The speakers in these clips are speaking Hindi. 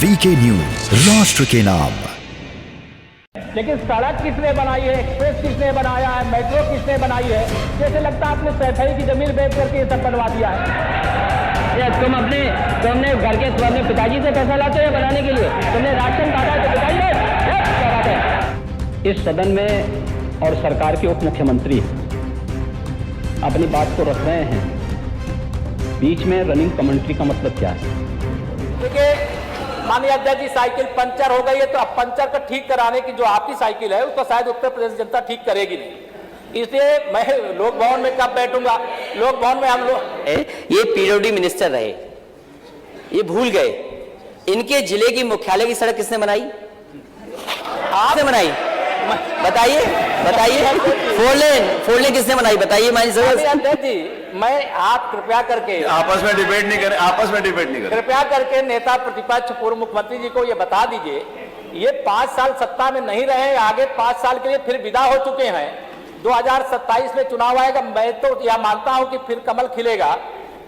वीके न्यूज, राष्ट्र के नाम। लेकिन सड़क किसने बनाई है, एक्सप्रेस किसने बनाया है, मेट्रो किसने बनाई है? जैसे लगता है आपने सैफई की जमीन बेच करके ये सब बनवा दिया है। तुमने घर के अपने पिताजी से पैसा लाते हो बनाने के लिए? तुमने राशन काटा तो पिताजी ने क्या बात है? इस सदन में और सरकार के उप मुख्यमंत्री अपनी बात को रख रहे हैं, बीच में रनिंग कमेंट्री का मतलब क्या है? देखिए माननीय अध्यक्ष जी, साइकिल पंचर हो गई है तो अब पंचर को ठीक कराने की जो आपकी साइकिल है उसको शायद उत्तर प्रदेश जनता ठीक करेगी नहीं। इसलिए मैं लोक भवन में कब बैठूंगा? लोक भवन में हम लोग ये पीडब्ल्यूडी मिनिस्टर रहे, ये भूल गए इनके जिले की मुख्यालय की सड़क किसने बनाई? आपने बनाई? बताइए बताइए। फोर लेन किसने बनाई बताइए? अध्यक्ष जी, मैं आप कृपया करके आपस में डिबेट नहीं करें। कृपया करके नेता प्रतिपक्ष पूर्व मुख्यमंत्री जी को ये बता दीजिए, ये 5 साल सत्ता में नहीं रहे, आगे 5 साल के लिए फिर विदा हो चुके हैं। 2027 में चुनाव आएगा, मैं तो यह मानता हूं कि फिर कमल खिलेगा,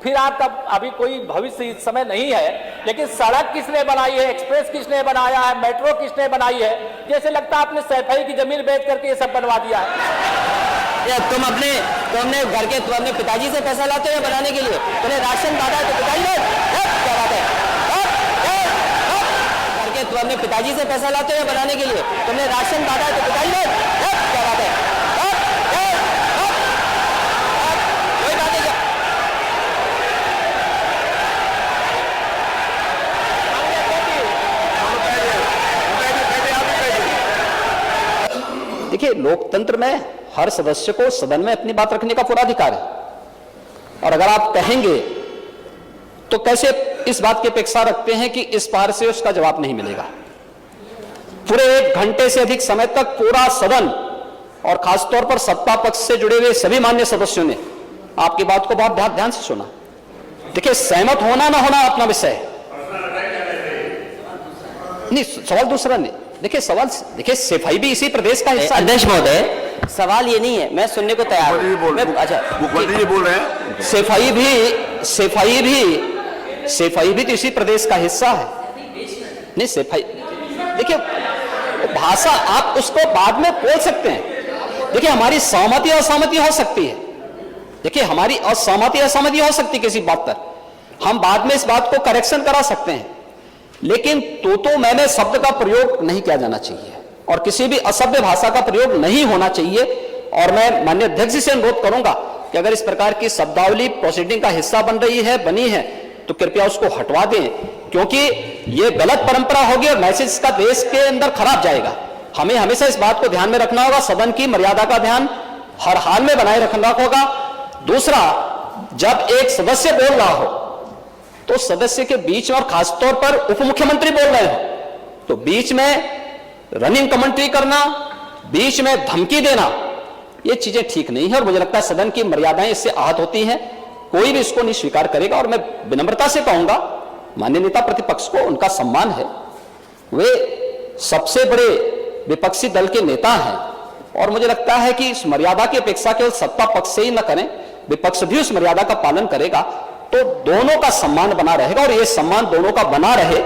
फिर आपका अभी कोई भविष्य इस समय नहीं है। लेकिन सड़क किसने बनाई है, एक्सप्रेस किसने बनाया है, मेट्रो किसने बनाई है? जैसे लगता है आपने सैफई की जमीन बेच करके ये सब बनवा दिया है। तुमने घर के अपने पिताजी से पैसा लाते हो बनाने के लिए? तुमने राशन काटा तो पिताजी ने क्या बात है? घर के अपने पिताजी से पैसा लाते हो बनाने के लिए? तुमने राशन काटा तो पिताजी ने क्या बात है? कोई बात नहीं। देखिए, लोकतंत्र में हर सदस्य को सदन में अपनी बात रखने का पूरा अधिकार है, और अगर आप कहेंगे तो कैसे इस बात की अपेक्षा रखते हैं कि इस पार से उसका जवाब नहीं मिलेगा? पूरे 1 घंटे से अधिक समय तक पूरा सदन और खासतौर पर सत्ता पक्ष से जुड़े हुए सभी मान्य सदस्यों ने आपकी बात को बहुत ध्यान से सुना। देखिए, सहमत होना ना होना अपना विषय है, नहीं सवाल दूसरा नहीं। देखिए सफाई भी इसी प्रदेश का हिस्सा है। अध्यक्ष महोदय, सवाल ये नहीं है, मैं सुनने को तैयार हूं। अच्छा, मुख्यमंत्री जी बोल रहे हैं, सफाई भी तो इसी प्रदेश का हिस्सा है। नहीं सफाई, देखिए भाषा आप उसको बाद में बोल सकते हैं। देखिए, हमारी सहमति असहमति हो सकती है, देखिए हमारी असहमति हो सकती है किसी बात पर, हम बाद में इस बात को करेक्शन करा सकते हैं, लेकिन तो मैंने शब्द का प्रयोग नहीं किया जाना चाहिए और किसी भी असभ्य भाषा का प्रयोग नहीं होना चाहिए। और मैं माननीय अध्यक्ष जी से अनुरोध करूंगा कि अगर इस प्रकार की शब्दावली प्रोसीडिंग का हिस्सा बनी है तो कृपया उसको हटवा दें, क्योंकि यह गलत परंपरा होगी और मैसेज का देश के अंदर खराब जाएगा। हमें हमेशा इस बात को ध्यान में रखना होगा, सदन की मर्यादा का ध्यान हर हाल में बनाए रखना होगा। दूसरा, जब एक सदस्य बोल रहा हो तो सदस्य के बीच में, और खासतौर पर उप मुख्यमंत्री बोल रहे हो, तो बीच में रनिंग कमेंट्री करना, बीच में धमकी देना, ये चीजें ठीक नहीं है और मुझे लगता है सदन की मर्यादाएं इससे आहत होती हैं। कोई भी इसको नहीं स्वीकार करेगा और मैं विनम्रता से कहूंगा माननीय नेता प्रतिपक्ष को, उनका सम्मान है, वे सबसे बड़े विपक्षी दल के नेता हैं और मुझे लगता है कि इस मर्यादा की अपेक्षा केवल सत्ता पक्ष से ही न करें, विपक्ष भी उस मर्यादा का पालन करेगा तो दोनों का सम्मान बना रहेगा और ये सम्मान दोनों का बना रहे